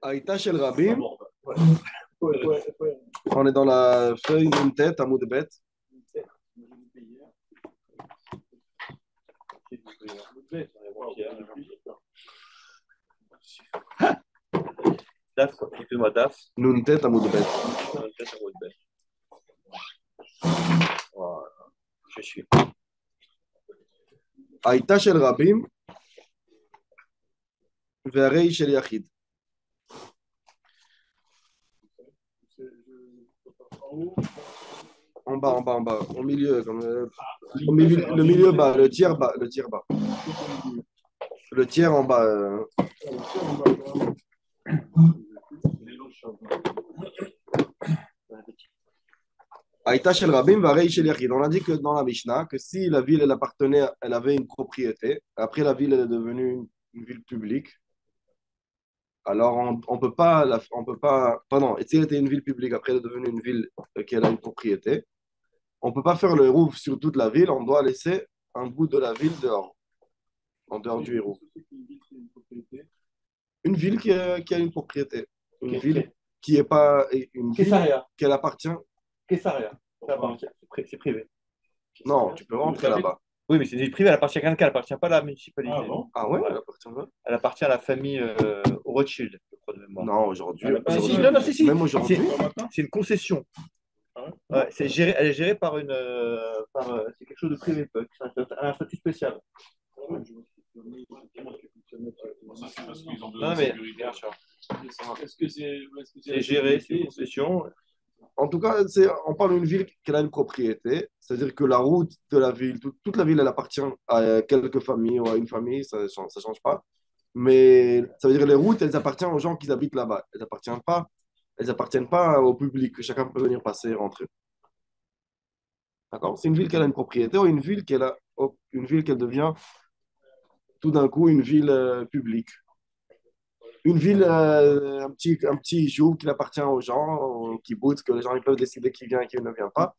Aïta Shel Rabim, on est dans la feuille d'une tête, à mot de bête. DAF, quoi. Excuse-moi, DAF. Nun tête, à mot de bête. Voilà. Je suis. Aïta Shel Rabim, Verei Shel Yachid. En bas, au milieu, le milieu bas, le tiers bas, le tiers bas. Le tiers en bas. Aïta Shel Rabim, Verei Shel Yachid. On a dit que dans la Mishnah, que si la ville, elle appartenait, elle avait une propriété, après la ville, elle est devenue une ville publique, alors on peut pas, pardon, et si elle était une ville publique, après elle est devenue une ville qui a une propriété, on peut pas faire le hérouf sur toute la ville, on doit laisser un bout de la ville dehors, en dehors du hérouf. Une ville qui a une propriété, une ville qui est pas une ville qu'elle appartient. Kessaria. C'est privé. Non, tu peux rentrer là-bas. Oui, mais c'est une ville privée, elle appartient à quelqu'un, elle appartient pas à la municipalité. Ah bon? Ah ouais, elle appartient là? Elle appartient à la famille Rothschild, je crois de mémoire. Non, aujourd'hui. Si. Même aujourd'hui. C'est une concession. Ah ouais? Ouais, elle est gérée par une. C'est quelque chose de privé, c'est un statut spécial. Ça, c'est parce qu'ils ont Non, de mais- sécurité. Est-ce que C'est géré, c'est une concession. En tout cas, on parle d'une ville qui a une propriété, c'est-à-dire que la route de la ville, toute la ville, elle appartient à quelques familles ou à une famille, ça ne change pas. Mais ça veut dire que les routes, elles appartiennent aux gens qui habitent là-bas. Elles appartiennent pas au public, que chacun peut venir passer et rentrer. D'accord? C'est une ville qui a une propriété ou une ville qui devient tout d'un coup une ville publique. Une ville, un petit jour qui appartient aux gens, qui bouge, que les gens ils peuvent décider qui vient et qui ne vient pas.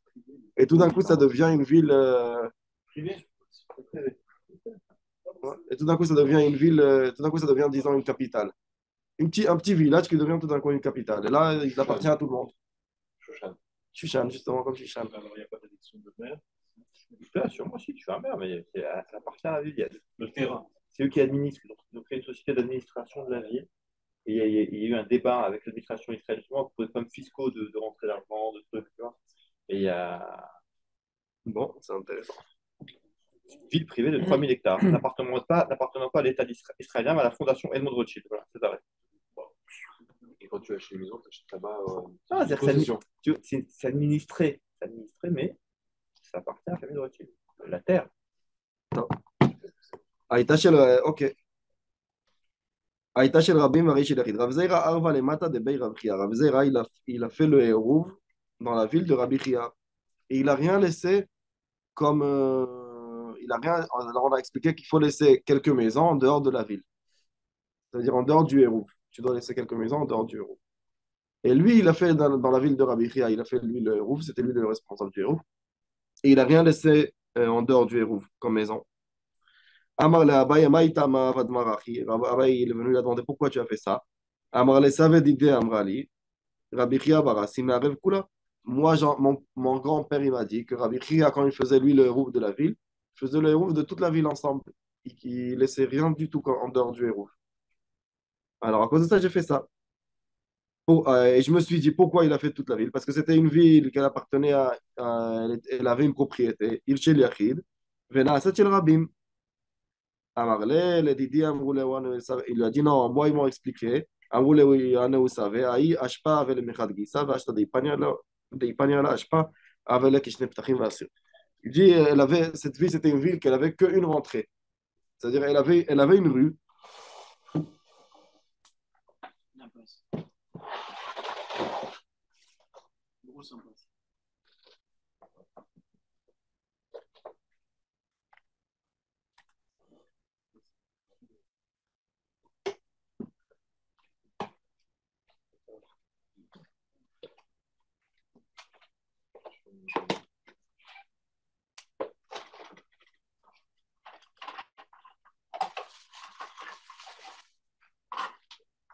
Et tout d'un coup, ça devient une ville. Privé. Ouais. Et tout d'un coup, ça devient une ville. Tout d'un coup, ça devient, disons, une capitale. Un petit village qui devient tout d'un coup une capitale. Et là, il appartient à tout le monde. Shushan, justement, comme Shushan. Alors, il n'y a pas d'élection de maire. Bien sûr, moi aussi, je suis un maire, mais elle appartient à la ville. Le terrain. C'est eux qui administrent. Donc, ils ont créé une société d'administration de la ville. Et il y a eu un débat avec l'administration israélienne justement pour les problèmes fiscaux de rentrée d'argent, de trucs, tu vois. Et il y a Bon, c'est intéressant. une ville privée de 3000 hectares, n'appartenant pas à l'État israélien, mais à la fondation Edmond Rothschild. Voilà, c'est arrêt. Et quand tu achètes une maison, tu achètes là-bas Ah, une possession. c'est administré, mais ça appartient à la famille de Rothschild. La terre. Aïta ok. Aïta shel Rabim Marie shel Yachid. Rav Zeira arva lemata de Bei Rav Chia. Rav Zeira, il a fait le hérouv dans la ville de Rabbi Chia. Et il n'a rien laissé comme. Il a rien, alors on a expliqué qu'il faut laisser quelques maisons en dehors de la ville. C'est-à-dire en dehors du hérouv. Tu dois laisser quelques maisons en dehors du hérouv. Et lui, il a fait dans la ville de Rabbi Chia, il a fait lui le hérouv, c'était lui le responsable du hérouv. Et il n'a rien laissé en dehors du hérouv comme maison. Amar le Abaye, Maïta ma vadmarachi. Abaye, il est venu lui demander pourquoi tu as fait ça. Amar le Saved idée Amrali. Rabbi Chia Barassi, mais Arev Kula. Moi, mon grand-père, il m'a dit que Rabbi Chia, quand il faisait lui le hérouf de la ville, il faisait le hérouf de toute la ville ensemble. Il ne laissait rien du tout en dehors du hérouf. Alors, à cause de ça, j'ai fait ça. Et je me suis dit pourquoi il a fait toute la ville. Parce que c'était une ville qu'elle appartenait elle avait une propriété. Il chez Yachid. Venasat chez Rabim. Amarle, les Didi, il lui a dit non, moi, ils m'ont expliqué. אמרו לי, אני הוא סווה, ההיא אשפה ולמחד גיסה, ואשתא דאיפניה לה אשפה, אבל כשני פתחים ואסיר. Il dit, cette ville, c'était une ville qu'elle avait qu'une rentrée. C'est-à-dire, elle avait une rue.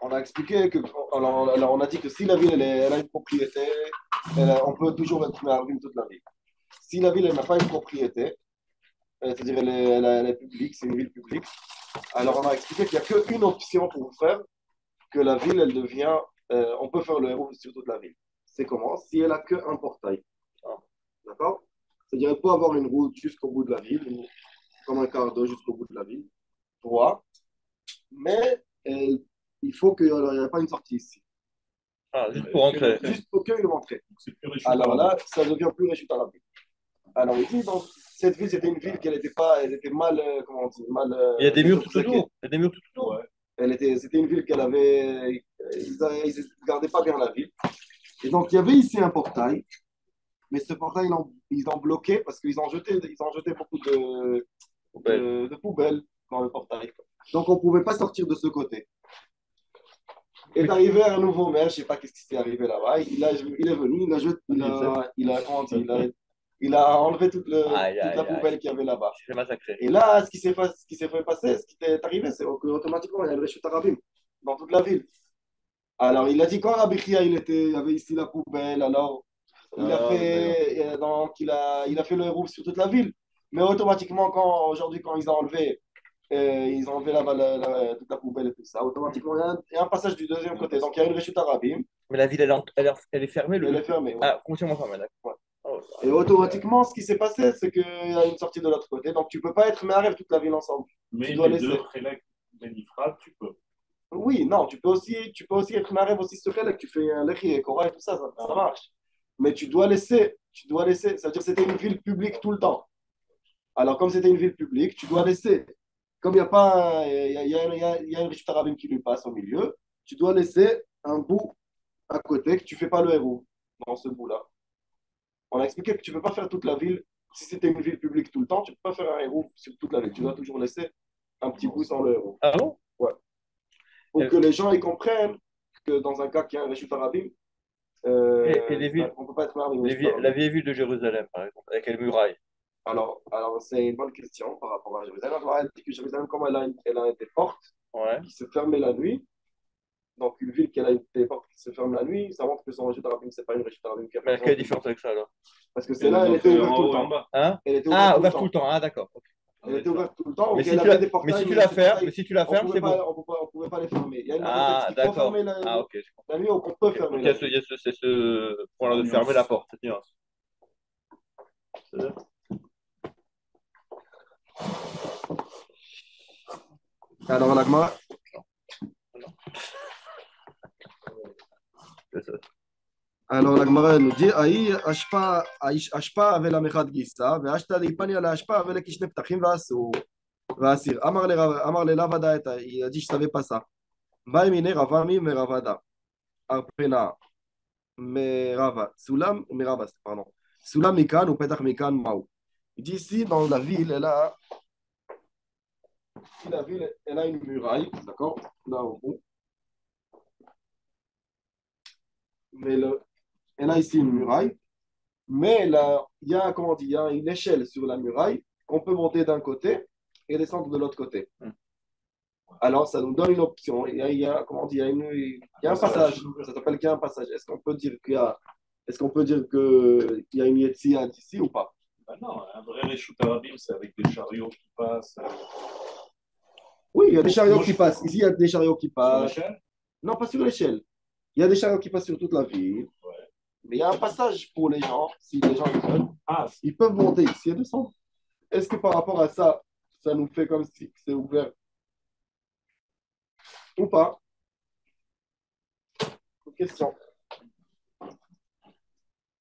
on a expliqué que, alors, on a dit que si la ville elle a une propriété, on peut toujours être maire toute la ville. Si la ville elle n'a pas une propriété, c'est-à-dire elle est publique, c'est une ville publique, alors on a expliqué qu'il n'y a qu'une option pour faire que la ville elle devient, on peut faire le héros sur toute la ville. C'est comment? Si elle a qu'un portail. D'accord? C'est-à-dire qu'elle peut avoir une route jusqu'au bout de la ville, comme un quart d'eau jusqu'au bout de la ville, droit, mais il faut qu'il n'y ait pas une sortie ici. Ah, juste pour entrer. Juste pour qu'il entrée. C'est plus riche. Alors là, ça devient plus riche à la ville. Alors ici, donc, cette ville, c'était une ville qui n'était pas, elle était mal, comment on dit, mal. Il y a des murs tout obséquée. autour. Il y a des murs tout autour. Ouais. C'était une ville qu'elle avait, ils ne gardaient pas bien la ville. Et donc, il y avait ici un portail, mais ce portail, ils ont bloqué parce qu'ils ont jeté beaucoup de poubelles dans le portail. Donc, on ne pouvait pas sortir de ce côté. Est arrivé un nouveau maire, je ne sais pas qu'est-ce qui s'est arrivé là-bas. Il est venu, il a enlevé toute la poubelle qu'il y avait là-bas. C'est massacré. Et là, ce qui s'est fait passer, ce qui est arrivé, c'est qu'automatiquement, il y a le Réchut Arabim dans toute la ville. Alors, il a dit quand Rabbi Chia, il y avait ici la poubelle, alors il a fait, donc, il a fait le héros sur toute la ville. Mais automatiquement, aujourd'hui, quand ils ont enlevé toute la poubelle et tout ça. Automatiquement, il y a un passage du deuxième côté. Donc, il y a une Réchute Arabim. Mais la ville, elle est fermée. Elle est fermée. Ouais. Ah, complètement fermée, d'accord. Ouais. Oh, et automatiquement, ce qui s'est passé, c'est qu'il y a une sortie de l'autre côté. Donc, tu ne peux pas être maire toute la ville ensemble. Mais tu dois les laisser. deux Khélek Benifra, tu peux. Oui, non, tu peux aussi être maire aussi sur Khélek. Tu fais un Lechi et Korah et tout ça, ça marche. Mais tu dois laisser. C'est-à-dire que c'était une ville publique tout le temps. Alors, comme c'était une ville publique, tu dois laisser. Comme il y a pas, il y a une Réchute Arabim qui lui passe au milieu, tu dois laisser un bout à côté que tu ne fais pas le héros dans ce bout-là. On a expliqué que tu ne peux pas faire toute la ville. Si c'était une ville publique tout le temps, tu ne peux pas faire un héros sur toute la ville. Tu dois toujours laisser un petit bout sans le héros. Ah bon? Ouais. Pour que les gens ils comprennent que dans un cas qui a un Réchute Arabim, et les villes, on ne peut pas être marié. la vieille ville de Jérusalem, par exemple, avec les murailles. Alors c'est une bonne question par rapport à Jérusalem. Alors, elle dit que Jérusalem, comme elle a des portes qui se fermaient la nuit, donc une ville qui a des portes qui se ferment la nuit, ça montre que son Réchute Arabim, ce n'est pas une Réchute Arabim qui a. Mais quelle est la différence avec ça alors? Parce que c'est là, elle était ouverte tout le temps. Hein? Elle était ouverte tout le temps. Ah, d'accord. Elle était ouverte tout le temps. Mais si tu la fermes, c'est bon. On ne pouvait pas les fermer. Il y a une Ah, d'accord. Ah, ok. La nuit, on peut fermer. Il y a ce point-là de fermer la porte, cette nuance. Alors, la Gemara. Alors, la Gemara nous dit Aïe, Ashpa avait la Mechad Gissa, et Ashta Lipani à la Ashpa avait les Kishne Ptachim Vasir. Amar le Lavada, il a dit je ne savais pas ça. Baimine Ravami Meravada. Arpena Merava. Sulam Merava, pardon. Sulam Mikan ou Petach Mikan Maou. Il dit ici, dans la ville, elle a une muraille, d'accord? Là au bout. Mais elle a ici une muraille, mais là, il y a, comment dire, il y a une échelle sur la muraille qu'on peut monter d'un côté et descendre de l'autre côté. Alors, ça nous donne une option. Il y a, comment dire, il y a un passage. Ça s'appelle qu'il y a un passage. Est-ce qu'on peut dire qu'il y a une Yetzia d'ici ou pas? Ben non, un vrai Réchut Arabim, c'est avec des chariots qui passent. Oui, il y a des chariots qui passent. Ici, il y a des chariots qui passent. Sur l'échelle? Non, pas sur l'échelle. Il y a des chariots qui passent sur toute la ville. Ouais. Mais il y a un passage pour les gens. Si les gens veulent, ils peuvent monter ici et descendre. Est-ce que par rapport à ça, ça nous fait comme si c'est ouvert ou pas? Une question.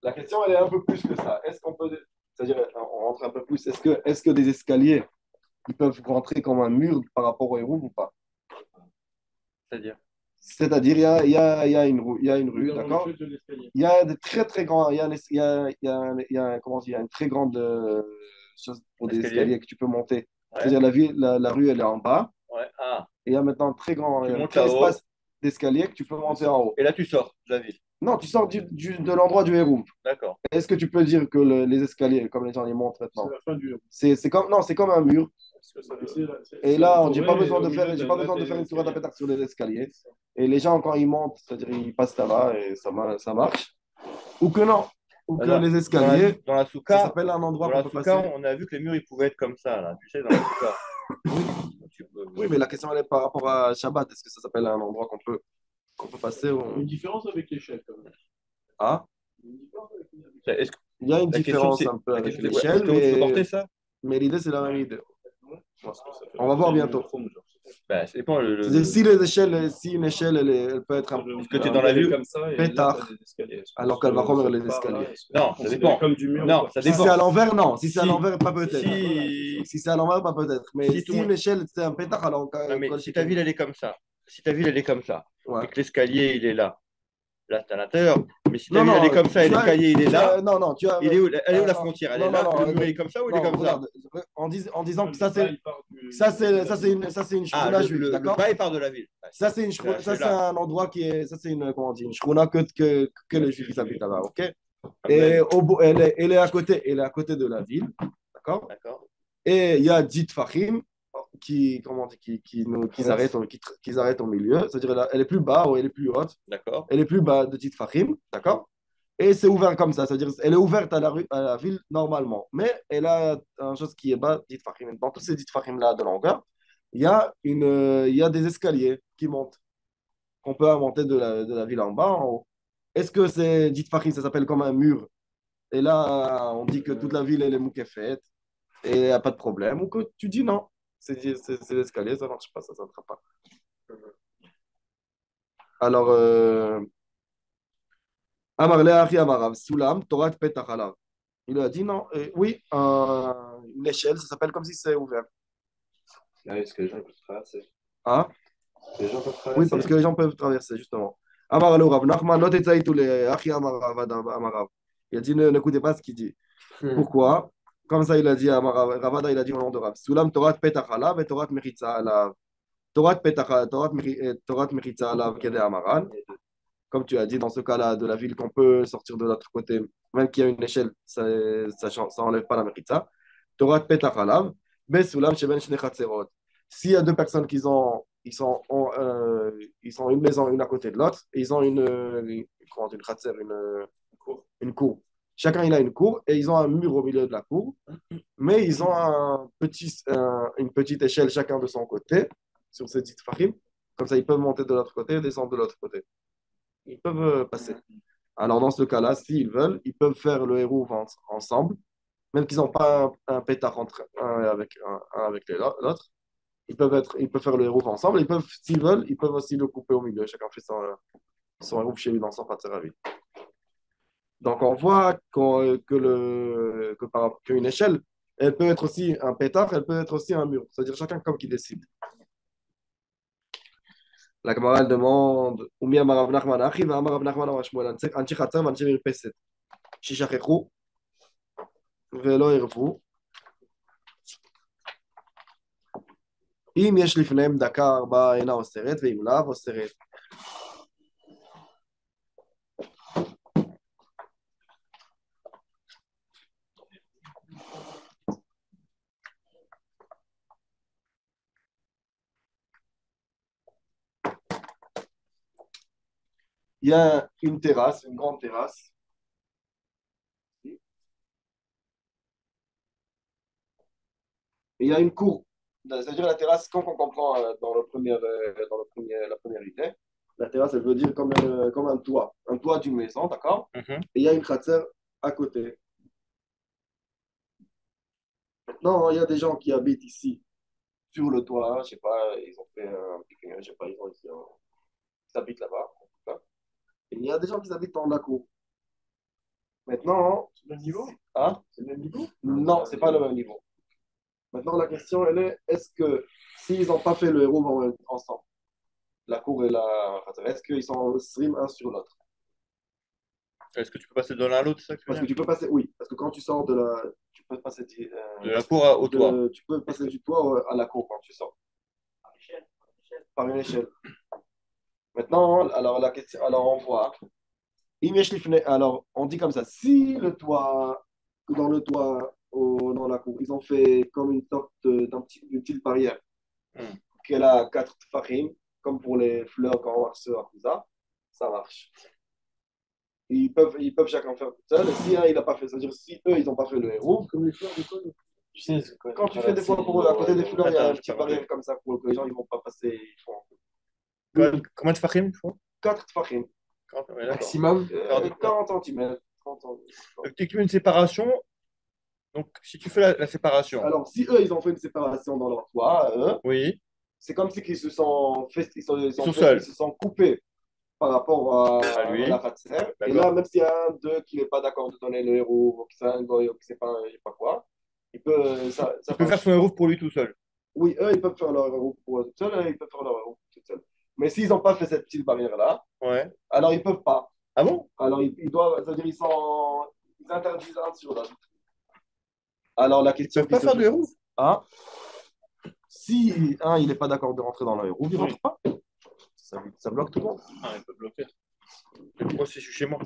La question, elle est un peu plus que ça. Est-ce qu'on peut, c'est-à-dire, on rentre un peu plus. Est-ce que des escaliers, ils peuvent rentrer comme un mur par rapport au héros ou pas? C'est-à-dire, il y a une rue, d'accord? Il y a de très très grands, il y a comment dire, une très grande chose pour des escaliers que tu peux monter. Ouais. C'est-à-dire la rue, elle est en bas. Ouais. Ah. Et il y a maintenant un très grand espace d'escalier que tu peux monter en haut. Et là, tu sors de la ville. Non, tu sors de l'endroit du héros. D'accord. Est-ce que tu peux dire que les escaliers, comme les gens les montrent maintenant, c'est la fin du héros. C'est comme un mur. Parce que ça, Et là, j'ai pas entouré besoin de au faire, milieu j'ai pas besoin de faire une tour à sur les escaliers. Et les gens, quand ils montent, c'est-à-dire ils passent là-bas et ça marche. Ou que non. Ou que les escaliers, Dans la ça souka, s'appelle un endroit qu'on peut passer. on a vu que les murs ils pouvaient être comme ça, là. Tu sais, dans la souka. Oui, mais la question elle est par rapport à Shabbat. Est-ce que ça s'appelle un endroit qu'on peut passer une différence avec l'échelle, quand même. Ah, Une différence avec l'échelle. Est-ce que il y a une la question, différence c'est un peu la avec question, c'est, ouais, est-ce l'échelle, que vous supportez ça? mais l'idée c'est la même idée. Parce que ça fait On va voir c'est bientôt. monochrome, genre. Ben, ça dépend. C'est-à-dire, si les échelles, si une échelle elle peut être Parce que tu es dans la elle est vue, comme ça, et là, pétard, t'as des escaliers. Est-ce qu'on alors qu'elle va se remettre les part là, escaliers. est-ce qu'on non, est ça considéré dépend. comme du mur ou Non, pas? ça Si c'est dépend. à l'envers, non. Si c'est à Si, l'envers, pas peut-être. si, Si c'est à l'envers, pas peut-être. Mais si si ton, une échelle, c'est un pétard, alors non, mais quand si ta ville elle est comme ça, si ta ville elle est comme ça, ouais. et que l'escalier il est là t'es à l'intérieur. Mais si ta Non, ville elle est non, comme ça et l'escalier il est là, non, non, tu as. elle est où la frontière? Elle est Non, non, là, non, le mur il est comme ça ou il est non, comme ça? regarde, en disant que ça, Là, c'est. il part du- Ça, c'est une Ah, shruna juive, le d'accord? bas il part de la ville. Ouais, Ça, c'est une c'est ça, c'est là. un endroit qui est. Ça, c'est une. Comment on dit? Une shruna que les juifs ils habitent là-bas, ok? Et Amen. elle est à côté de la ville, d'accord? D'accord. Et il y a 10 Fahim qui, comment on dit, qui arrêtent au milieu. C'est-à-dire, elle est plus bas ou elle est plus haute. D'accord. Elle est plus bas de 10 Fahim, d'accord? Et c'est ouvert comme ça. C'est-à-dire, elle est ouverte à la ville normalement. Mais elle a une chose qui est bas, 10 Fahim. Dans tous ces 10 Fahim-là de longueur, il y a des escaliers qui montent, qu'on peut monter de la ville en bas, en haut. Est-ce que c'est 10 Fahim, ça s'appelle comme un mur? Et là, on dit que toute la ville, elle est moukefet et il n'y a pas de problème. Ou que tu dis non, c'est l'escalier, ça ne marche pas, ça ne pas. Alors, Amar Leachi Amarav, Sulam, Torah Petach Alav. Il a dit non, oui, une échelle, ça s'appelle comme si c'est ouvert. Ah, est-ce que les gens peuvent traverser? Hein? Les gens peuvent Oui, traverser? parce que les gens peuvent traverser, justement. Amar le Rav Nachman, Lot Etzaïtou le Achi Amarav, Amarav. Il a dit n'écoutez pas ce qu'il dit. Pourquoi? Comme ça, il a dit, Ravada, il a dit au nom de Rav. Sulam Torah Petach Alav et Torah Meritza Alav. Torah Meritza Alav Kede Amaran. Comme tu as dit, dans ce cas-là, de la ville qu'on peut sortir de l'autre côté, même qu'il y a une échelle, ça enlève pas la Meritza. Torah Petach Alav. Besulam Sheben Shne Chatzerot. S'il y a deux personnes ils sont une maison une à côté de l'autre, et ils ont une khatser, une cour. Chacun il a une cour et ils ont un mur au milieu de la cour, mais ils ont une petite échelle chacun de son côté sur ces petites farim. Comme ça, ils peuvent monter de l'autre côté et descendre de l'autre côté. Ils peuvent passer. Alors, dans ce cas-là, s'ils veulent, ils peuvent faire le héros ensemble, même qu'ils n'ont pas un pétard entre un avec l'autre. Ils peuvent faire le héros ensemble. S'ils veulent, ils peuvent aussi le couper au milieu. Chacun fait son héros chez lui dans son pâtisserie. Donc, on voit qu'une échelle, elle peut être aussi un pétard, elle peut être aussi un mur. C'est-à-dire chacun comme qui décide. La Gemara elle demande Oumi Amarav Nachman Achi, Amarav Nachman Amashmuel, Anchi Chatzam, Anchi Mirpeset. Shishachechu, Velo Irvu. אם יש לפניהם דקה ארבעה אינה אוסרת, ואם לאו אוסרת. Il y a une terrasse, une grande terrasse. Et il y a une cour. C'est-à-dire la terrasse, quand on comprend la première idée, la terrasse, elle veut dire comme un toit d'une maison, d'accord? Mhm. Et il y a une khatser à côté. Maintenant, il y a des gens qui habitent ici, sur le toit, je sais pas, ils ont fait un pique-nique, je sais pas, ils habitent là-bas, en tout cas. Et il y a des gens qui habitent dans la cour. Maintenant, C'est le même niveau? hein? C'est le même niveau? Non, c'est pas le même niveau. Maintenant, la question, elle est que s'ils n'ont pas fait le héros ensemble, la cour et la khatser, est-ce qu'ils sont stream un sur l'autre? Est-ce que tu peux passer de l'un à l'autre, c'est ça que tu veux Parce que dire? tu peux passer, oui, parce que quand tu sors de la. Tu peux passer De la cour au toit. tu peux passer du toit à la cour quand tu sors. Par une échelle. Maintenant, alors la question, alors on voit. Alors on dit comme ça, si dans le toit, dans la cour. Ils ont fait comme une sorte d'une petite barrière Hmm. qu'elle a 4 tfachim, comme pour les fleurs quand on marche sur ça marche. Ils peuvent chacun faire tout seul. Et si un, il n'a pas fait, c'est-à-dire si eux, ils n'ont pas fait le héros, Comme les fleurs de quoi? Tu sais, c'est quoi? quand tu fais des fois pour à côté des fleurs, il y a Attends, une je petite peux barrière comme ça pour que les gens ils vont pas passer. Ils font Combien de fachim il faut? 4 tfachim, Ouais, d'accord. Maximum. 40 cm. 30 Donc, tu mets une séparation. Donc, si tu fais la séparation, Alors, si eux, ils ont fait une séparation dans leur toit, oui, c'est comme si ils se sont fait, ils sont seuls. ils se sont coupés par rapport À à lui, la Khatser. Et d'accord. là, même s'il y a un d'eux qui n'est pas d'accord de donner le héros, ou que c'est un goy, ou que c'est pas, je sais pas quoi, il peut, ça Il peut faire passe. son héros pour lui tout seul. Oui, eux, ils peuvent faire leur héros pour eux tout seuls, et ils peuvent faire leur héros tout seuls. Mais s'ils n'ont pas fait cette petite barrière-là, Ouais. alors ils peuvent pas. Ah bon? Alors ils doivent, c'est-à-dire ils interdisent un sur l'autre. Alors la Ils question peuvent qui pas se faire de pose, héros? ah, si un, il n'est pas d'accord de rentrer dans le héros, il ne Oui. rentre pas. Ça bloque tout le monde. Ah, il peut bloquer. Mais pourquoi si je suis chez moi?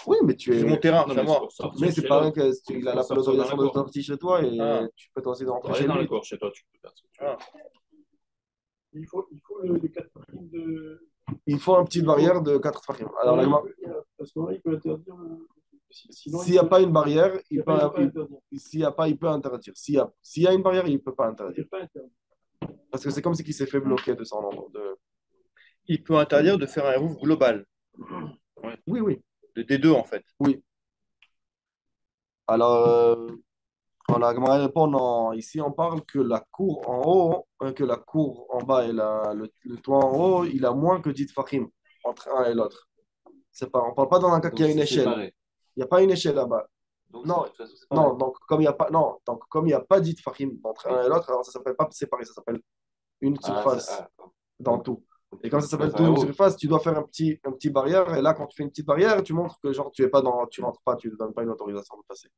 Oui, mais tu C'est es. mon terrain, Non, c'est à mais c'est moi. pour sortir Mais c'est chez pas l'autre. vrai qu'il a Pour sortir dans l'autorisation la de cour. sortir chez toi et Ah. tu peux aussi rentrer Pour chez aller dans lui. la cour chez toi, tu peux faire ce que tu veux. Ah. Il faut les 4 parkings de. Il faut une petite barrière de 4 tfachim. Alors, À ce moment-là, il peut interdire. Sinon, s'il n'y a pas une barrière, il peut pas interdire. s'il y a pas, il peut interdire. S'il y a une barrière, il ne peut pas Il interdire. peut pas interdire. Parce que c'est comme si il s'est fait bloquer de son endroit. Il peut interdire de faire un héros global. Oui, oui, Des deux, en fait. oui. Alors, quand la Gemara répond, non, ici on parle que la cour en haut, que la cour en bas et le toit en haut, il a moins que 10 tfachim entre un et l'autre. On ne parle pas dans un cas qu'il y a une échelle. Séparé. Il n'y a pas une échelle là-bas. Donc, Non, de toute façon, c'est pareil. non, donc comme il n'y a pas, non, donc comme il y a pas dit de Fahim entre un et l'autre, alors ça s'appelle pas séparé, ça s'appelle une surface dans tout. Et quand ça s'appelle tout une surface, tu dois faire un petit barrière. Et là, quand tu fais une petite barrière, tu montres que genre tu es pas dans, tu rentres pas, tu ne donnes pas une autorisation de passer.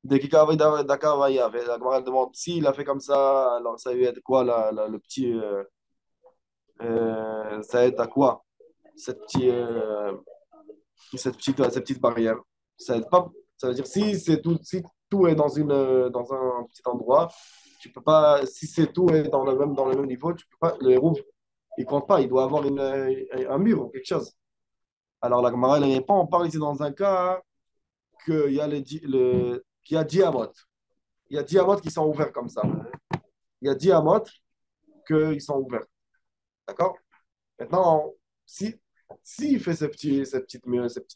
Dès qu'il y avait Dakar, il y avait la Gemara demande s'il a fait comme ça, alors ça lui aide quoi le petit, ça aide à quoi cette petite, cette petite barrière. Ça aide pas. Ça veut dire si tout est dans un petit endroit, tu peux pas. Si c'est tout est dans le même niveau, tu peux pas. Le héros, il compte pas. Il doit avoir un mur ou quelque chose. Alors la Gemara elle répond. On parle ici dans un cas qu'il y a qu'il y a diamotes. Il y a diamotes qui sont ouverts comme ça. Il y a diamotes qu'ils sont ouverts. D'accord? Maintenant, s'il fait ces petites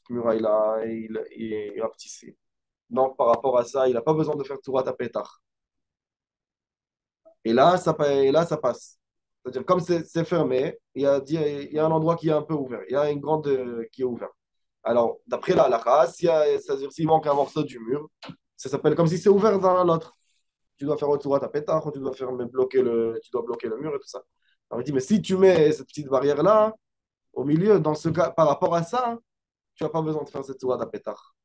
murailles-là, il rapetisse. Donc, par rapport à ça, il n'a pas besoin de faire Tourat à pétard. Et là, ça passe. C'est-à-dire, comme c'est fermé, il y a un endroit qui est un peu ouvert. Il y a une grande qui est ouverte. Alors, d'après la halakha, c'est-à-dire s'il manque un morceau du mur, ça s'appelle comme si c'est ouvert dans l'autre. Tu dois faire Tourat à pétard, tu dois tu dois bloquer le mur et tout ça. Alors, il dit, mais si tu mets cette petite barrière-là, au milieu, dans ce cas, par rapport à ça, tu n'as pas besoin de faire cette sourate à pétard.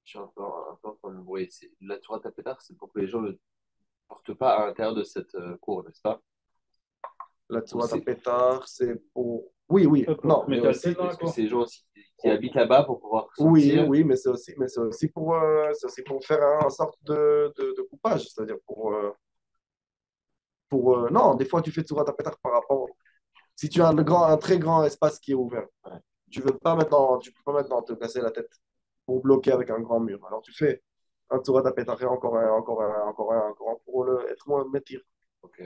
Je suis un peu en train de me brouiller. La tour à pétard, c'est pour que les gens ne portent pas à l'intérieur de cette cour, n'est-ce pas? La sourate à pétard, c'est pour. Oui, oui, non, Mais mais aussi. Est-ce que c'est les gens aussi qui habitent là-bas pour pouvoir Oui, sortir? oui, mais c'est aussi c'est aussi pour faire un sorte de coupage, c'est-à-dire non, des fois tu fais sourate à pétard par rapport. Si tu as un très grand espace qui est ouvert, tu peux pas maintenant te casser la tête pour bloquer avec un grand mur. Alors tu fais un sourate à pétard et encore un, encore un, encore un, encore un pour être moins métir. Ok.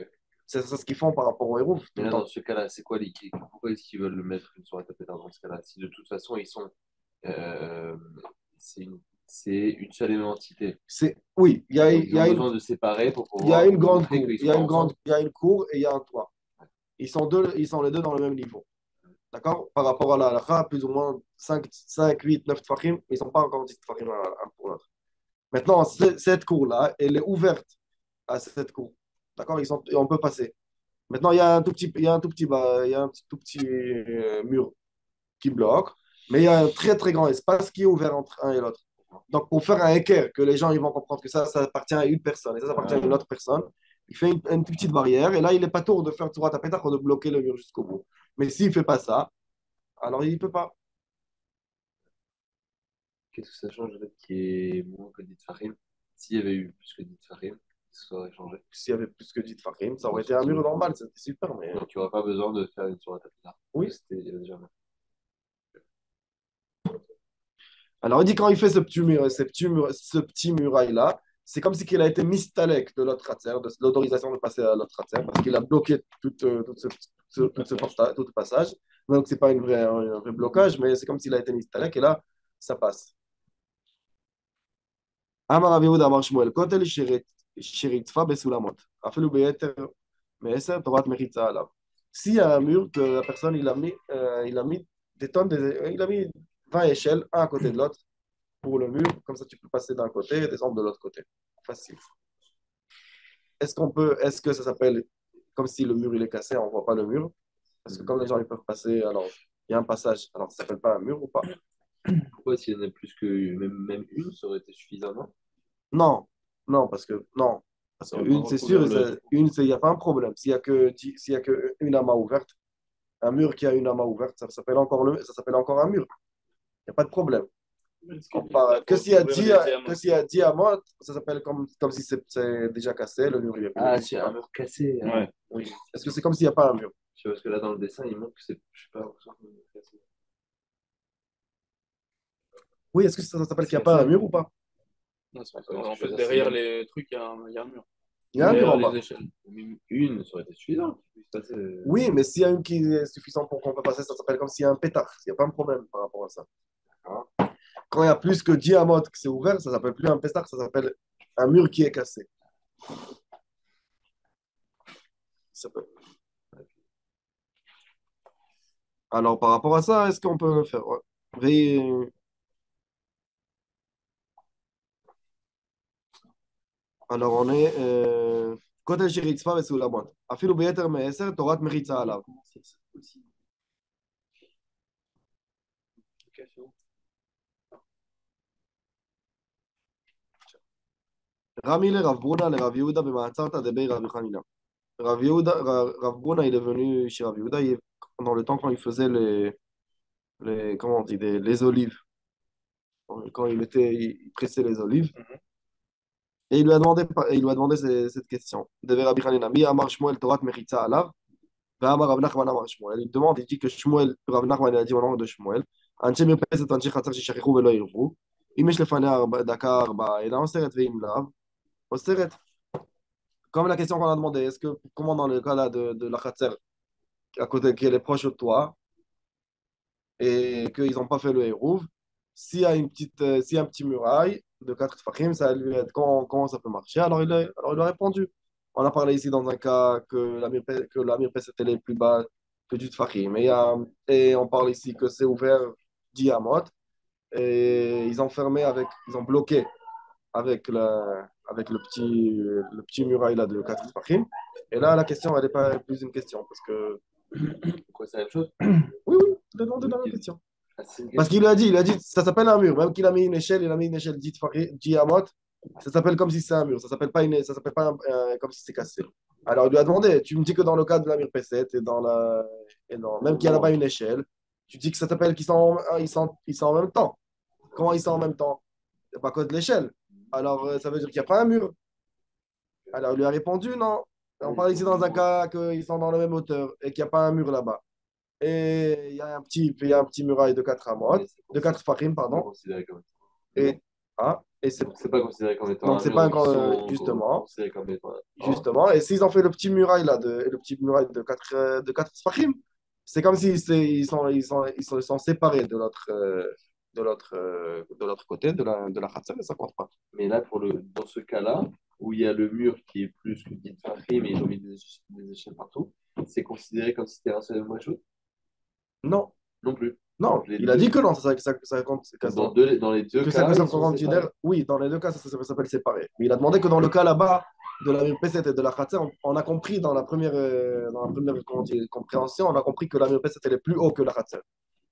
C'est ça ce qu'ils font par rapport au héros. Mais là, dans ce cas-là, c'est quoi pourquoi est-ce qu'ils veulent le mettre une soirée à pétard dans ce cas-là? Si de toute façon, ils sont. euh, c'est une seule entité. Oui, Ils ont besoin de séparer pour il y a pouvoir une grande montrer cour. qu'ils sont ensemble. Il y a une cour et il y a un toit. Ils sont les deux dans le même niveau. D'accord? Par rapport à la halakha, plus ou moins 5 8 9 tfachim, ils ne sont pas encore 10 tfachim un pour l'autre. Maintenant, cette cour-là, elle est ouverte à cette cour. D'accord? On peut passer. Maintenant, il y a un tout petit mur qui bloque, mais il y a un très très grand espace qui est ouvert entre un et l'autre. Donc, pour faire un équerre, que les gens ils vont comprendre que ça appartient à une personne et ça appartient à une autre personne, il fait une petite barrière et là, il n'est pas tour de faire Tourat à pétard ou de bloquer le mur jusqu'au bout. Mais s'il ne fait pas ça, alors il ne peut pas. Qu'est-ce que ça change le fait qu'il y ait moins que dit Farim? S'il y avait eu plus que dit Farim, ça aurait changé. S'il y avait plus que 10 Farim, ça aurait Donc, été un mur normal, c'était super, mais donc, il n'y aura pas besoin de faire une soirée plus tard. oui. C'était il y avait déjà. Alors, il dit quand il fait ce petit muraille-là, c'est comme si il a été mistalek de l'autre Hatzer, de l'autorisation de passer à l'autre Hatzer, parce qu'il a bloqué tout ce passage. Donc, c'est pas un vrai blocage, mais c'est comme s'il a été mistalek, et là, ça passe. אמר רב יהודה אמר שמואל, כותל שרצפה בסולמות, אפילו ביתר מעשר תורת מחיצה עליו. S'il y a un mur que la personne il a mis des tonnes, il a mis 20 échelles, un à côté de l'autre, pour le mur, comme ça tu peux passer d'un côté et descendre de l'autre côté. Facile. Est-ce que ça s'appelle comme si le mur il est cassé, on ne voit pas le mur? Parce que comme les gens ils peuvent passer, alors il y a un passage, alors ça s'appelle pas un mur ou pas? Pourquoi s'il y en a plus que même une, ça aurait été suffisant, non? Non, non, parce que une c'est sûr, une il n'y a pas un problème. S'il y a que une amas ouverte, un mur qui a une amas ouverte, ça s'appelle encore un mur. Il n'y a pas de problème. Que s'il y a 10 amas, ça s'appelle comme si c'est déjà cassé, le mur il est Ah, c'est un mur cassé. Ouais. Oui. Est-ce que c'est comme s'il n'y a pas un mur? Je sais, parce que là, dans le dessin, il manque que c'est, je sais pas, un mur cassé. Oui, est-ce que ça s'appelle qu'il n'y a pas un mur ou pas? Non, en fait, derrière les trucs, il y a un mur. Il y a un mur Derrière en bas. les échelles. Même une, ça aurait été suffisant. Qu'il puisse passer, Oui, mais s'il y a une qui est suffisante pour qu'on peut passer, ça s'appelle comme s'il y a un pétard. Il n'y a pas de problème par rapport à ça. Quand il y a plus que 10 amas que c'est ouvert, ça s'appelle plus un pétard, ça s'appelle un mur qui est cassé. Ça peut- Alors, par rapport à ça, est-ce qu'on peut le faire? Ouais. Alors, on est כותל שרצפה וסולמות. אפילו ביתר מ-10 תורת מחיצה עליו. רמי לרב ברונה לרב יהודה במעצרתא דבי רבי חנינא. Rav Bruna, il est venu chez Rav Yehuda dans le temps quand il faisait comment on dit, les olives. Quand il pressait les olives. Et il lui a demandé cette question. Devait Rabbi Hanina, Mi amar Shmuel Torah Mechitza alav, Ve'amar Rav Nachman amar Shmuel. Il demande, il dit que Rav Nachman a dit au nom de Shmuel, אנשי מרפסת, אנשי חצר שישכחו ולא ירבו, אם יש לפניה דקה ארבעה, אינה אוסרת ואם לאו, אוסרת. Comme la question qu'on a demandé, comment dans le cas là de la Khatser, à côté, qui est proche de toi, et qu'ils n'ont pas fait le Hérouv, s'il y a un petit muraille de 4 tfachim, ça lui aide comment ça peut marcher. Alors il a répondu. On a parlé ici dans un cas que la mirpes était les plus bas que du tfachim. Et on parle ici que c'est ouvert 10 amot, et ils ont bloqué avec le petit muraille là de 4 tfachim. Et là, la question, elle n'est pas plus une question, parce que... Pourquoi c'est la même chose? Oui, demandez la même question. Ah, c'est une Parce question. qu'il a dit, ça s'appelle un mur. Même qu'il a mis une échelle, il a mis une échelle 10 amot, ça s'appelle comme si c'est un mur. Ça s'appelle pas comme si c'est cassé. Alors il lui a demandé, tu me dis que dans le cas de la mur P7 même qu'il n'y a pas une échelle, tu dis que ça s'appelle ils sont en même temps. Comment ils sont en même temps? C'est pas à cause de l'échelle. Alors ça veut dire qu'il n'y a pas un mur. Alors il lui a répondu, non. On parle ici dans un cas qu'ils sont dans la même hauteur et qu'il n'y a pas un mur là-bas. Et il y a un petit muraille de 4 amot, de 4 farim, C'est pardon. considéré comme Et, Donc, c'est pas considéré comme étant donc un c'est mur, pas donc ils sont justement, considérés comme étant justement. Et s'ils ont fait le petit muraille là, le petit muraille de 4 farim, c'est comme s'ils sont séparés de l'autre côté de la Khatser, et ça compte pas. Mais là, dans ce cas-là, où il y a le mur qui est plus que dit Fahim et ils ont mis des échelles partout, c'est considéré comme si c'était un seul Mouachoud? Non, Non plus. non, Les il a deux- dit que non, ça compte. Dans les deux Que cas, ça ils sont considère, séparés. oui, dans les deux cas, ça s'appelle séparé. Mais il a demandé que dans le cas là-bas de la myopécette et de la khatser, on a compris dans la première comment dire, compréhension, on a compris que la myopécette elle est plus haut que la khatser.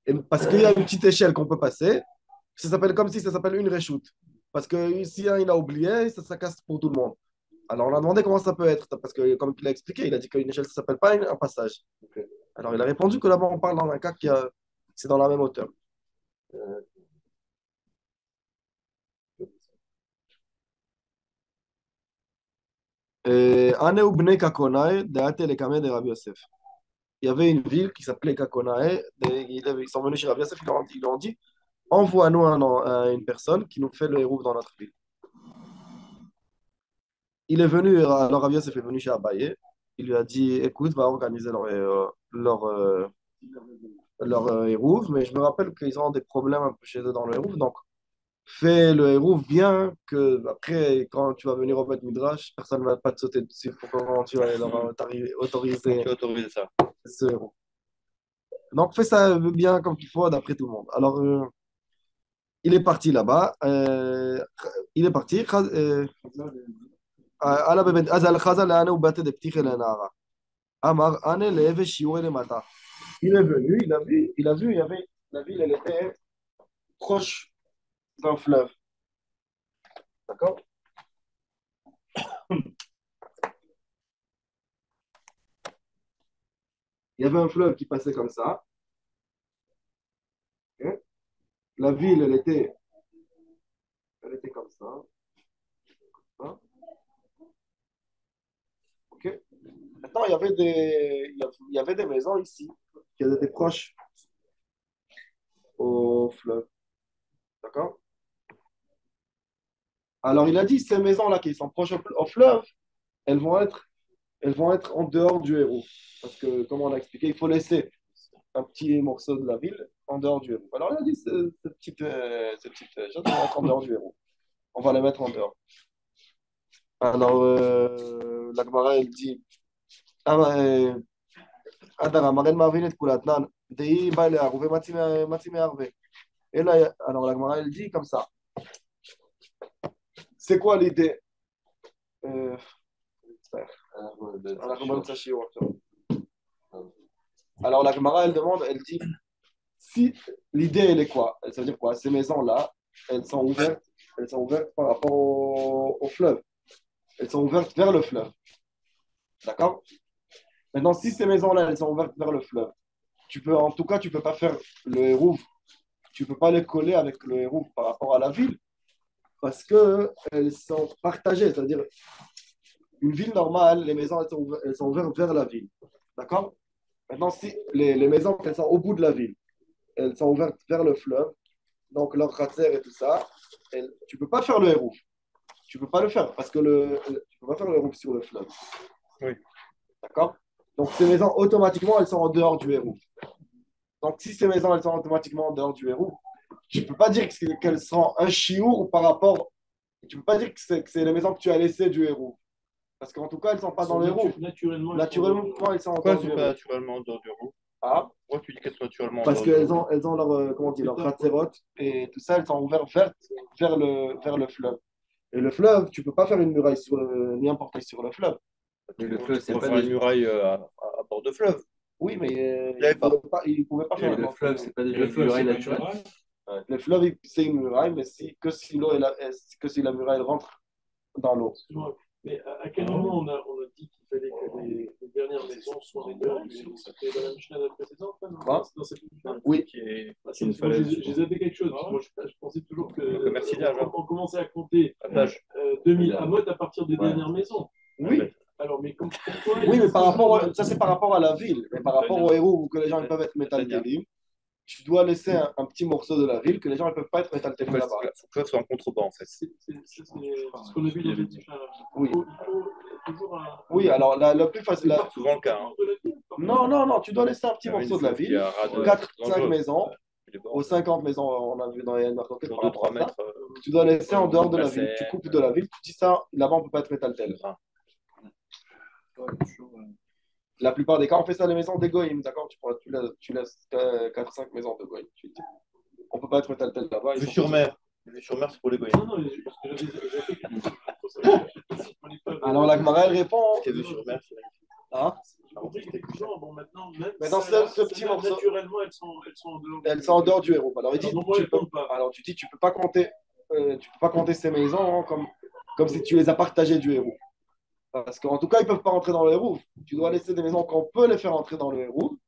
Et parce qu'il y a une petite échelle qu'on peut passer, ça s'appelle comme si ça s'appelle une reshoot. Parce que si un il a oublié, ça casse pour tout le monde. Alors on a demandé comment ça peut être, parce que comme il a expliqué, il a dit qu'une échelle ça s'appelle pas un passage. Ok. Alors il a répondu que là-bas on parle dans un cas c'est dans la même hauteur. Ane ou Bnei Kakonae, de Ate Lekame de Rabbi Yosef. Il y avait une ville qui s'appelait Kakonae. Ils sont venus chez Rabbi Yosef, ils lui ont dit envoie-nous une personne qui nous fait le hérouf dans notre ville. Il est venu, alors Rabbi Yosef est venu chez Abaye. Il lui a dit écoute, va organiser leur hérouf, mais je me rappelle qu'ils ont des problèmes un peu chez eux dans le hérouf, donc fais le hérouf bien, que après, quand tu vas venir au Beth Midrash, personne ne va pas te sauter dessus pour comment tu vas leur autoriser Tu autorises ça. ce hérouf. Donc fais ça bien comme il faut d'après tout le monde. Alors, il est parti là-bas, il est parti, على ببنت أزل خزل أنا وبات de petit Nara. Amar Ane leve shiure le mata. Il est venu, il y avait la ville, elle était proche d'un fleuve. D'accord? Il y avait un fleuve qui passait comme ça. Ok. La ville, elle était comme ça. Hein. Ok. Maintenant, il y avait des maisons ici qui étaient proches au fleuve. D'accord? Alors, il a dit, ces maisons-là qui sont proches au fleuve, elles vont être en dehors du héros. Parce que, comme on l'a expliqué, il faut laisser un petit morceau de la ville en dehors du héros. Alors, il a dit, ces petites choses vont être en dehors du héros. On va les mettre en dehors. Alors, la Gemara, elle dit, Adar, Amaren Marvin et Kulatnan, Dei Baile Arouve Matime Arve. Et là, alors la Gemara, elle dit comme ça. C'est quoi l'idée? Alors la Gemara, elle demande, elle dit, si l'idée, elle est quoi? Ça veut dire quoi? Ces maisons-là, elles sont ouvertes par rapport au fleuve. Elles sont ouvertes vers le fleuve. D'accord? Maintenant, si ces maisons-là, elles sont ouvertes vers le fleuve, en tout cas, tu peux pas faire le hérouf, tu peux pas les coller avec le hérouf par rapport à la ville, parce qu'elles sont partagées. C'est-à-dire, une ville normale, les maisons, elles sont ouvertes vers la ville. D'accord? Maintenant, si les maisons, elles sont au bout de la ville, elles sont ouvertes vers le fleuve, donc leur khatser et tout ça, tu ne peux pas faire le hérouf. Tu ne peux pas le faire parce que tu ne peux pas faire le hérouf sur le fleuve. Oui. D'accord? Donc ces maisons, automatiquement, elles sont en dehors du hérouf. Donc si ces maisons, elles sont automatiquement en dehors du hérouf, tu ne peux pas dire qu'elles sont un chiour par rapport. Tu ne peux pas dire que c'est les maisons que tu as laissées du hérouf. Parce qu'en tout cas, elles ne sont pas dans le hérouf. Naturellement, elles sont en Pourquoi dehors elles du sont pas hérouf. naturellement en dehors du héros? Ah, Pourquoi tu dis qu'elles sont naturellement en parce dehors du qu'elles héros? ont leur, comment on dit, leur khatserot et tout ça, elles sont ouvertes vers le fleuve. Et le fleuve, tu ne peux pas faire une muraille ni un portail sur le fleuve. Mais le fleuve, On c'est va pas faire une déjà. muraille à bord de fleuve. Oui, mais Il y avait pas. ils ne pouvaient pas faire Mais le fleuve, c'est pas déjà une muraille naturelle. le fleuve, c'est une muraille, mais si l'eau que si la muraille rentre dans l'eau. Excuse-moi, mais à quel moment on a dit qu'il fallait que les dernières maisons soient en dehors du héros? C'était dans la Mishnah précédente, non? Quoi? Dans cette Mishnah? Oui. Moi, j'ai zappé quelque chose. Moi, je pensais toujours que Merci déjà. on commençait à compter Attache. 2000 amot à partir des dernières maisons. Oui. Alors, mais pourquoi Oui, mais ça c'est par rapport à la ville. Mais par rapport au héros où que les gens ils peuvent être métal-télim, tu dois laisser un petit morceau de la ville que les gens ne peuvent pas être métal-télim là-bas. Il faut que ça soit en contrebas en fait. C'est ce qu'on a vu dans les Mishnah. Oui. Il faut toujours un. Oui, alors la plus facile. C'est souvent le cas. Hein. Non, tu dois laisser un petit morceau de la ville. 4-5 maisons. Aux 50 maisons, on a vu dans les marqués par rapport à ça. Tu dois laisser en dehors de la ville. Tu coupes de la ville, tu dis ça, là-bas on ne peut pas être métal-tel. La plupart des cas, on fait ça les maisons des goïms, d'accord? Tu laisses 4-5 maisons de goïms. On ne peut pas être métal-tel là-bas. Vue sur mer. Vue sur mer, c'est pour les goïms. Non, parce que j'avais. Alors la Gemara, elle répond. C'est vue sur mer. Hein? Bon, maintenant, ce petit morceau. Naturellement, elles sont en dehors. Elles sont en dehors du héros. Alors, il dit, tu dis, tu peux pas compter ces maisons hein, comme si tu les as partagées du héros. Parce qu'en tout cas, ils ne peuvent pas rentrer dans le héros. Tu dois laisser des maisons qu'on peut les faire entrer dans le héros.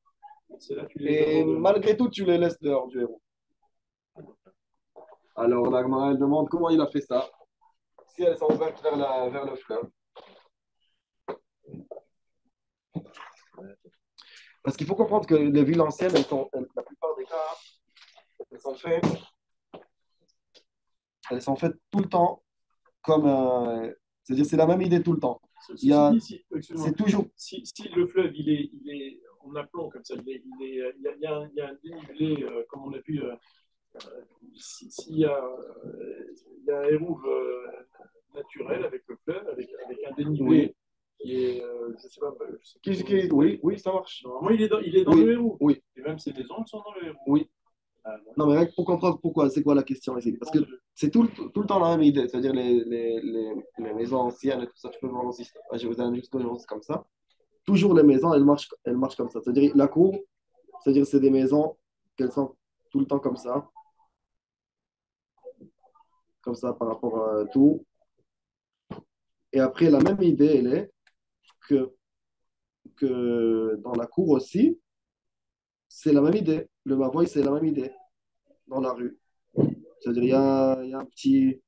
Et malgré tout, tu les laisses dehors du héros. Alors, la Gemara, elle demande comment il a fait ça. Si elles sont ouvertes vers le fleuve. Parce qu'il faut comprendre que les villes anciennes, la plupart des cas, elles sont faites, elles sont faites tout le temps comme. C'est-à-dire, c'est la même idée tout le temps. Il y a, Excuse-moi. c'est toujours. Si le fleuve il est en aplomb comme ça, il y a un dénivelé, comme on a vu, s'il y a, il y a un hérouve naturel avec le fleuve, avec un dénivelé qui est, je sais pas, Oui, oui, ça marche. normalement il est dans Oui, le hérouve. oui, Et même ces maisons sont dans le hérouve. oui. Ah, bon. Non, mais rien que pour comprendre pourquoi, c'est quoi la question ici. Parce que c'est tout le temps la même idée. C'est-à-dire les maisons anciennes et tout ça, tu peux voir aussi à Jérusalem jusqu'à aujourd'hui, c'est comme ça. Toujours les maisons, elles marchent comme ça. C'est-à-dire la cour, c'est-à-dire c'est des maisons qu'elles sont tout le temps comme ça par rapport à tout. Et après, la même idée, elle est que, que dans la cour aussi, c'est la même idée. Le Mavoy, c'est la même idée dans la rue. C'est-à-dire, il y a un petit.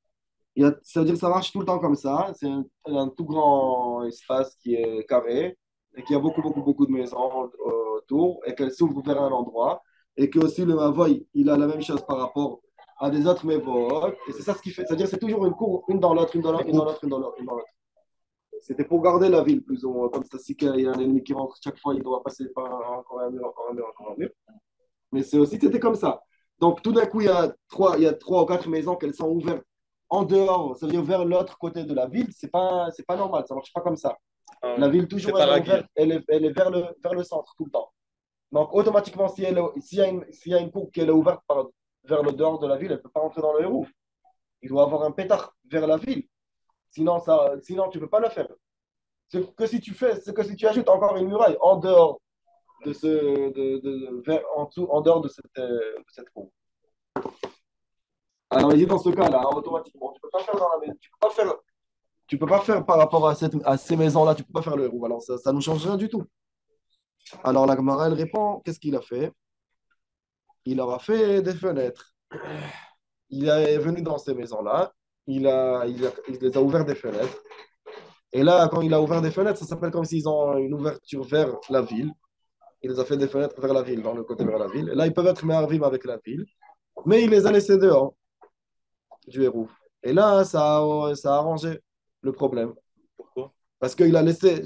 Ça veut dire que ça marche tout le temps comme ça. C'est un tout grand espace qui est carré et qui a beaucoup, beaucoup, beaucoup de maisons autour et qu'elle s'ouvre vers un endroit. Et que aussi le Mavoy, il a la même chose par rapport à des autres Mavoy. Et c'est ça ce qui fait. C'est-à-dire que c'est toujours une cour, une dans l'autre, une dans l'autre, une dans l'autre, une dans l'autre, une dans l'autre. C'était pour garder la ville, plus ou moins. Comme ça, si il y a un ennemi qui rentre, chaque fois, il doit passer par encore un mur, encore un mur, encore un mur. Mais c'est aussi, c'était comme ça. Donc, tout d'un coup, il y a trois ou quatre maisons qu'elles sont ouvertes en dehors, ça veut dire vers l'autre côté de la ville. C'est pas normal, ça ne marche pas comme ça. La ville, toujours, elle est ouverte, elle est vers le centre tout le temps. Donc, automatiquement, s'il y a une cour qui est ouverte vers le dehors de la ville, elle ne peut pas rentrer dans le héros. Il doit avoir un pétard vers la ville. Sinon, tu ne peux pas le faire. C'est que si tu ajoutes encore une muraille en dehors en dehors de cette cour. Alors, il dit dans ce cas-là, hein, automatiquement, tu ne peux pas faire dans la maison. Tu peux pas faire par rapport à ces maisons-là, tu ne peux pas faire le héros. Alors, ça ne nous change rien du tout. Alors, la Gemara, elle répond, qu'est-ce qu'il a fait? Il leur a fait des fenêtres. Il est venu dans ces maisons-là, il les a ouvert des fenêtres. Et là, quand il a ouvert des fenêtres, ça s'appelle comme s'ils ont une ouverture vers la ville. Il les a fait des fenêtres vers la ville, dans le côté vers la ville. Et là, ils peuvent être méharvim avec la ville. Mais il les a laissés dehors du héros. Et là, ça a arrangé le problème. Pourquoi? Parce qu'il a laissé.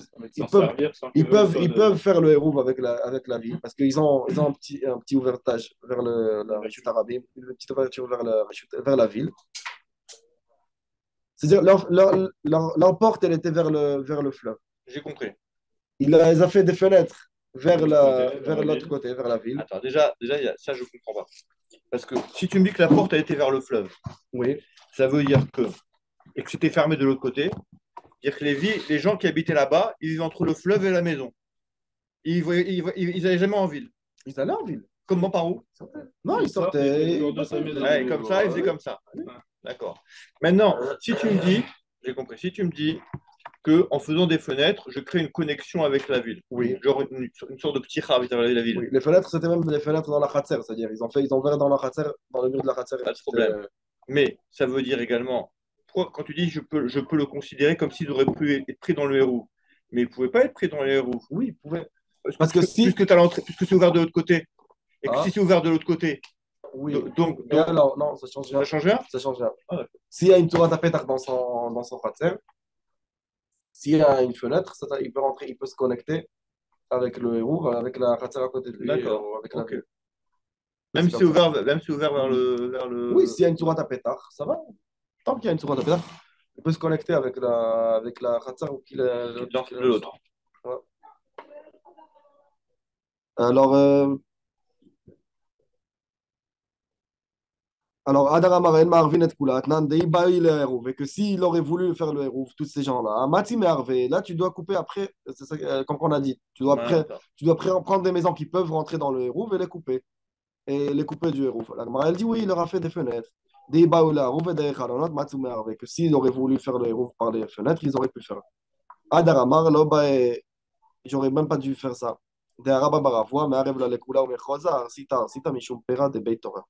Ils peuvent faire le héros avec la ville. Parce qu'ils ont un petit ouvertage vers la Rachut Arabim, une petite ouverture vers la ville. C'est-à-dire, leur porte, elle était vers le fleuve. J'ai compris. Il les a fait des fenêtres vers l'autre côté, vers la ville. Attends, déjà ça, je comprends pas. Parce que si tu me dis que la porte a été vers le fleuve, Oui. ça veut dire et que c'était fermé de l'autre côté, dire que les gens qui habitaient là-bas, ils vivaient entre le fleuve et la maison. Ils n'allaient jamais en ville. Ils allaient en ville. Comment, par où? Non, ils sortaient. Ouais, comme ça, ils faisaient comme ça. D'accord. Maintenant, si tu me dis, j'ai compris, si tu me dis qu'en faisant des fenêtres, je crée une connexion avec la ville. Oui. Genre une sorte de petit ravit avec la ville. Oui. Les fenêtres, c'était même des fenêtres dans la khatser, c'est-à-dire ils ont ouvert dans la khatser, dans le mur de la khatser. Pas de problème. Mais ça veut dire également, quand tu dis je peux le considérer comme s'ils auraient pu être pris dans le héros, mais ils ne pouvaient pas être pris dans le héros. Oui, ils pouvaient. Parce que puisque c'est ouvert de l'autre côté, et que si c'est ouvert de l'autre côté, oui. Donc, alors, non, ça change rien. Ça change rien? Ça change rien. Ah, s'il y a une tour à pétard dans son khatser, s'il y a une fenêtre, il peut rentrer, il peut se connecter avec le héros, avec la khatser à côté de lui. D'accord. Avec la ville. Même si c'est ouvert vers le. Oui, s'il y a une tour à pétard, ça va. Tant qu'il y a une tour à pétard, il peut se connecter avec la khatser ou qu'il est de l'autre. Ouais. Adar Amar En Marvin et Kulat, Nandei Baï le héros, et que s'il aurait voulu faire le héros, tous ces gens-là, Mati Mervé, là tu dois couper après, c'est ça, comme on a dit, tu dois prendre des maisons qui peuvent rentrer dans le héros et les couper du héros. La Gemara, elle dit oui, il leur a fait des fenêtres. Des Baï le héros et des Khalonot, Mati Mervé, que s'il aurait voulu faire le héros par les fenêtres, ils auraient pu faire. Adar Amar, j'aurais même pas dû faire ça. Des Arabes Baravois, mais Arab la Lekula ou Mechoza, Sita Mishum Pera de Beit Torah.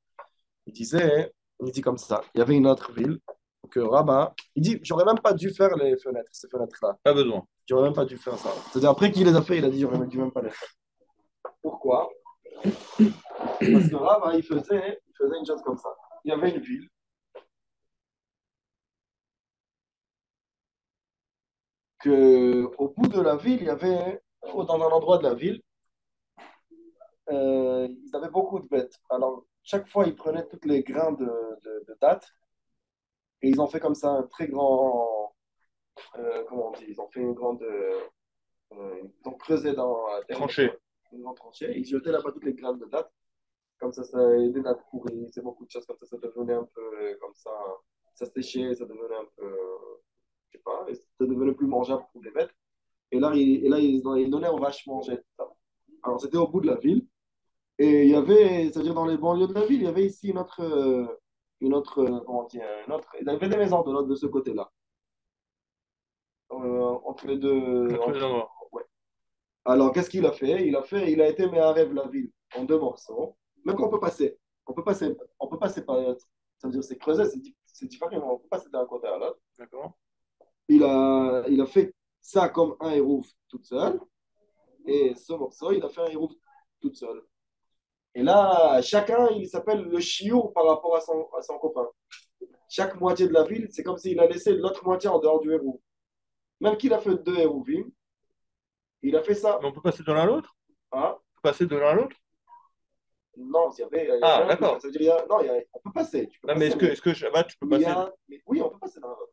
Il dit comme ça, il y avait une autre ville que Rabbin, il dit, j'aurais même pas dû faire les fenêtres, ces fenêtres-là. Pas besoin. J'aurais même pas dû faire ça. C'est-à-dire, après qu'il les a fait, il a dit, j'aurais dû même pas les faire. Pourquoi? Parce que Rabbin, il faisait une chose comme ça. Il y avait une ville. Au bout de la ville, il y avait, dans un endroit de la ville, ils avaient beaucoup de bêtes. Alors, chaque fois, ils prenaient tous les grains de dattes et ils ont fait comme ça un très grand, comment on dit, ils ont fait une grande, ils ont creusé dans la terre, Tranché. une grande tranchée, et ils jetaient là-bas toutes les graines de dattes. Comme ça aidait dattes pourries, c'est beaucoup de choses comme ça devenait un peu comme ça séchait, ça devenait un peu, je sais pas, et ça devenait plus mangeable pour les bêtes. Et là ils donnaient aux vaches manger tout ça. Alors, c'était au bout de la ville. Et il y avait, c'est-à-dire dans les banlieues de la ville, il y avait ici comment dire, il y avait des maisons de ce côté-là. Entre les deux. Entre les endroits. Ouais. Alors, qu'est-ce qu'il a fait? Il a été mais à rêve la ville en deux morceaux. Même qu'on peut passer. On peut passer par. Ça veut dire c'est creusé, c'est différent. On peut passer d'un côté à l'autre. D'accord. Il a fait ça comme un héros toute seule. Et ce morceau, il a fait un héros toute seule. Et là, chacun, il s'appelle le chiour par rapport à son copain. Chaque moitié de la ville, c'est comme s'il a laissé l'autre moitié en dehors du héros. Même qu'il a fait deux hérouvim, il a fait ça. Mais on peut passer de l'un à l'autre? Hein? On peut passer de l'un à l'autre? Non, il y a Ah, rien. d'accord. Ça veut dire, non, on peut passer. Tu peux Non, mais passer, est-ce que Shabbat, tu peux passer oui, on peut passer dans l'autre.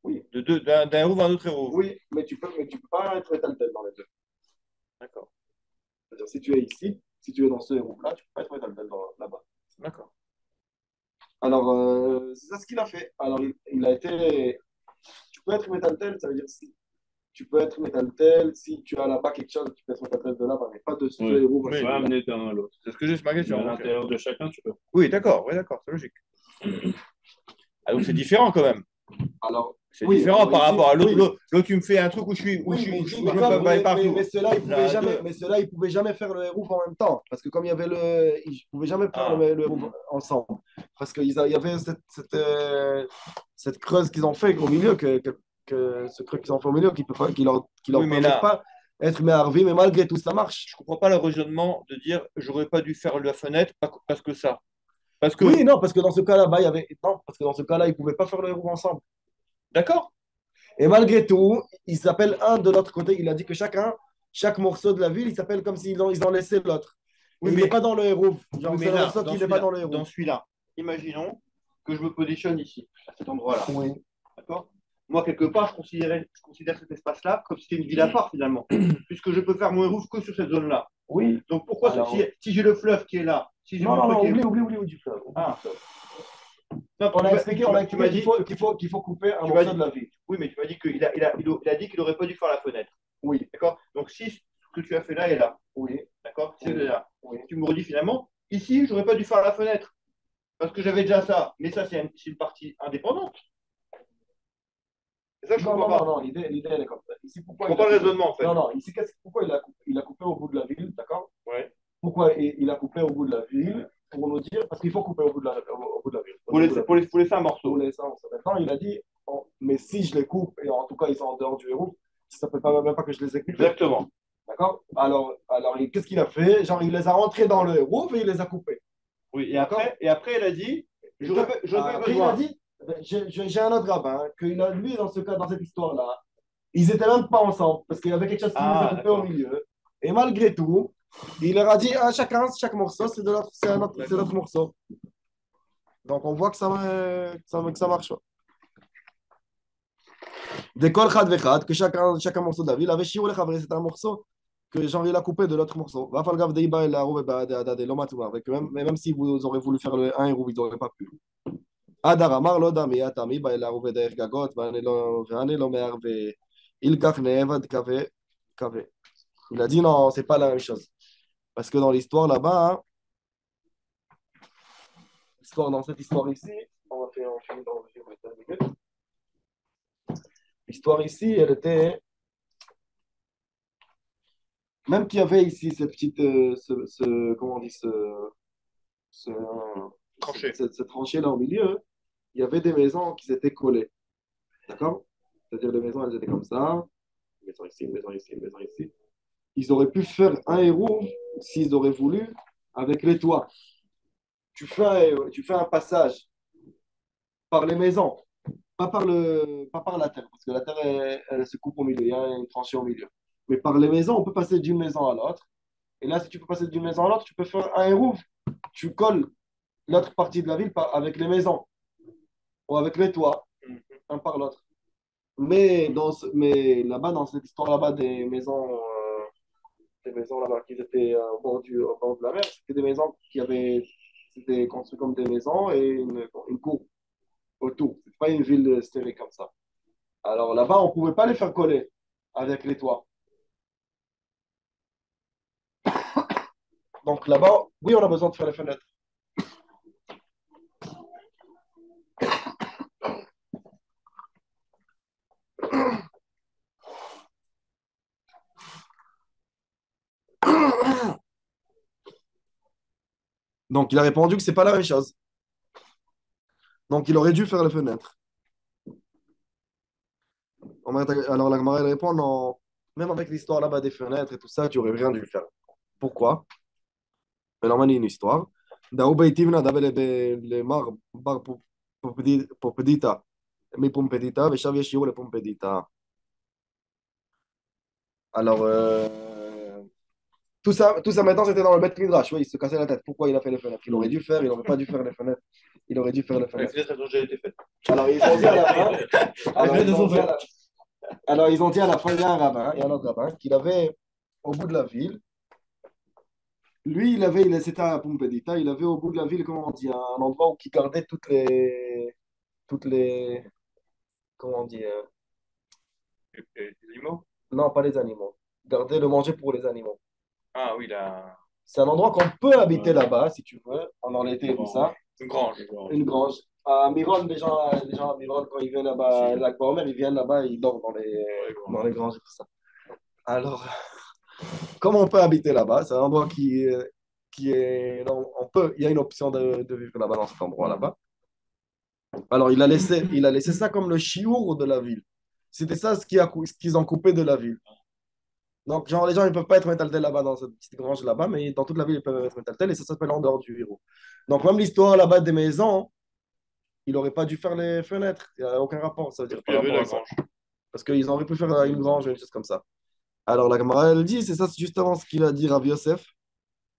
Oui, d'un héros à un autre héros? oui, mais tu peux pas être métal-tel dans les deux. D'accord. C'est-à-dire, si tu es ici, si tu es dans ce héros-là, tu peux pas être métal-tel là-bas. D'accord. Alors, c'est ça ce qu'il a fait. Alors, il a été. Tu peux être métal-tel, ça veut dire si tu peux être métal-tel, si tu as là-bas quelque chose, tu peux être métal-tel de là-bas, mais pas de ce Oui. héros. Tu peux amener d'un à l'autre. C'est ce que j'ai, c'est ma Mais question. à l'intérieur de chacun, tu peux. Oui, d'accord, c'est logique. Ah, donc c'est différent quand même. Alors, C'est oui, différent alors par ici, rapport à l'autre. oui. L'autre, tu me fais un truc où je suis, Oui, mais où je mais peux comme- pas aller partout. mais ceux-là, ils pouvaient Là, jamais, deux. mais ceux-là, ils pouvaient jamais faire le héros en même temps. Parce que comme il y avait ils pouvaient jamais faire Ah. le héros ensemble. Parce qu'il y avait cette creuse qu'ils ont fait au milieu, ce truc qu'ils ont fait au milieu, qui leur Oui, mais permet là, pas d'être méharvi, mais malgré tout, ça marche. je comprends pas le raisonnement de dire j'aurais pas dû faire la fenêtre parce que ça. Parce que, Oui, non, parce que dans ce cas-là, il y avait. Non, parce que dans ce cas-là, ils pouvaient pas faire le héros ensemble. d'accord. Et malgré tout, il s'appelle un de l'autre côté. Il a dit que chaque morceau de la ville, il s'appelle comme s'ils ont laissé l'autre. Oui, Et il mais, n'est pas dans le héros. Genre, oui, c'est mais le là, morceau dans qui n'est pas dans le dans héros. celui-là, imaginons que je me positionne ici, à cet endroit-là. Oui. D'accord? Moi, quelque part, je considère cet espace-là comme si c'était une ville à part, finalement, puisque je peux faire mon héros que sur cette zone-là. Oui. Donc, pourquoi, Alors, si j'ai le fleuve qui est là, si j'ai non, mon non, truc non, qui est... oublie du fleuve. Ah. Non, On a expliqué, tu m'as dit, qu'il faut couper un tu m'as morceau dit- de la ville. oui, mais tu m'as dit qu'il a dit qu'il n'aurait pas dû faire la fenêtre. Oui. D'accord? Donc, si ce que tu as fait là est là, Oui. d'accord? C'est Oui. là. Oui. Tu me redis finalement, ici, j'aurais pas dû faire la fenêtre. Parce que j'avais déjà ça. Mais ça, c'est une partie indépendante. C'est ça que je Non, comprends non, pas. non, l'idée, elle est comme ça. Ici, Je pourquoi comprends pas le raisonnement, en fait. Non, non, ici, pourquoi il a coupé au bout de la ville, d'accord? Ouais. Pourquoi il a coupé au bout de la ville? Pour nous dire, parce qu'il faut couper au bout de la ville. Pour laisser un morceau. Pour laisser un morceau. Maintenant, il a dit, mais si je les coupe, et en tout cas, ils sont en dehors du héros, ça ne peut pas, même pas que je les ai coupés. Exactement. D'accord? Alors qu'est-ce qu'il a fait? Genre, il les a rentrés dans le héros et il les a coupés. Oui, et après, il a dit, j'aurais pas Après, il besoin. a dit, j'ai un autre rabbin, lui, dans cette histoire-là, ils n'étaient même pas ensemble, parce qu'il y avait quelque chose qui les a coupés au milieu. Et malgré tout, il leur a dit, chaque morceau, c'est notre morceau. Donc, on voit que ça marche. Des kol chad vechad, que chacun morceau de la ville avait shiur lechavre, c'est un morceau que genre il a coupé de l'autre morceau. Va falgav deiba el harouv de l'omatuma. Même si vous aurez voulu faire le un héros, ils n'auraient pas pu. Adar amar lo dami atami ba el harouv de gagot, ואני לא מערבה. ilkach nevad kave. Il a dit non, c'est pas la même chose. Parce que dans l'histoire là-bas, dans cette histoire ici, on finit dans le minutes. L'histoire ici, elle était. Même qu'il y avait ici cette petite. Comment on dit Tranchée là au milieu, il y avait des maisons qui étaient collées. D'accord? C'est-à-dire les maisons, elles étaient comme ça. Une maison ici, une maison ici, une maison ici. Ils auraient pu faire un héros s'ils auraient voulu avec les toits. Tu fais un passage par les maisons, pas par la terre, parce que la terre, elle se coupe au milieu, il y a une tranchée au milieu. Mais par les maisons, on peut passer d'une maison à l'autre. Et là, si tu peux passer d'une maison à l'autre, tu peux faire un héros. Tu colles l'autre partie de la ville avec les maisons ou avec les toits, un par l'autre. Mais là-bas, dans cette histoire là-bas des maisons là-bas qui étaient au bord de la mer, c'était des maisons c'était construit comme des maisons et une cour autour. C'est pas une ville stérile comme ça. Alors là-bas, on pouvait pas les faire coller avec les toits. Donc là-bas, oui, on a besoin de faire les fenêtres. Donc il a répondu que c'est pas la même chose. Donc il aurait dû faire les fenêtres. Alors la Gemara elle répond non, même avec l'histoire là-bas des fenêtres et tout ça, tu aurais rien dû le faire. Pourquoi? Alors, il y a une histoire. Daoubaïtivna d'avait les mar bar pompedita, mais pompedita, et Xavier Chiro les pompedita. Alors, tout ça maintenant, c'était dans le Beth Midrash. Oui, il se cassait la tête. Pourquoi il a fait les fenêtres? Il aurait dû faire, il n'aurait pas dû faire les fenêtres. Il aurait dû faire les Les fenêtres. fenêtres, elles ont déjà été faites. Alors, ils ont dit à la fin. Alors, ils ont dit à la fin, il y a un rabbin, il y a un autre rabbin, qu'il avait au bout de la ville. Lui, c'était à Pumpedita, il avait au bout de la ville, comment on dit, un endroit où il gardait toutes les, comment on dit, Les animaux? non, pas les animaux, garder le manger pour les animaux. Ah oui, là. C'est un endroit qu'on peut habiter là-bas, si tu veux, pendant l'été, tout ça. Une grange. Une grange. À Miron, les gens à Miron, quand ils viennent là-bas, lac Baomer, ils viennent là-bas, ils dorment dans les granges et tout ça. Alors, comment on peut habiter là-bas? C'est un endroit qui est. Il y a une option de vivre là-bas, dans cet endroit là-bas. Alors, il a laissé ça comme le chiour de la ville. C'était ça ce qu'ils ont coupé de la ville. Donc, genre, les gens, ils ne peuvent pas être métaltés là-bas, dans cette petite grange là-bas, mais dans toute la ville, ils peuvent être métaltés, et ça s'appelle en dehors du héros. Donc, même l'histoire là-bas des maisons, il n'aurait pas dû faire les fenêtres. Il n'y a aucun rapport, ça veut dire, Il y par avait rapport la à ça. grange. Parce qu'ils auraient pu faire une grange ou une chose comme ça. Alors, la Gemara, elle dit, c'est justement ce qu'il a dit Rav Yosef,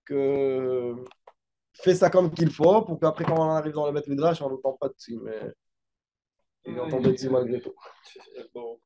que fais ça comme qu'il faut, pour qu'après, quand on arrive dans le Beth Midrash, on ne tombe pas dessus, mais il est tombé dessus malgré tout. Bon.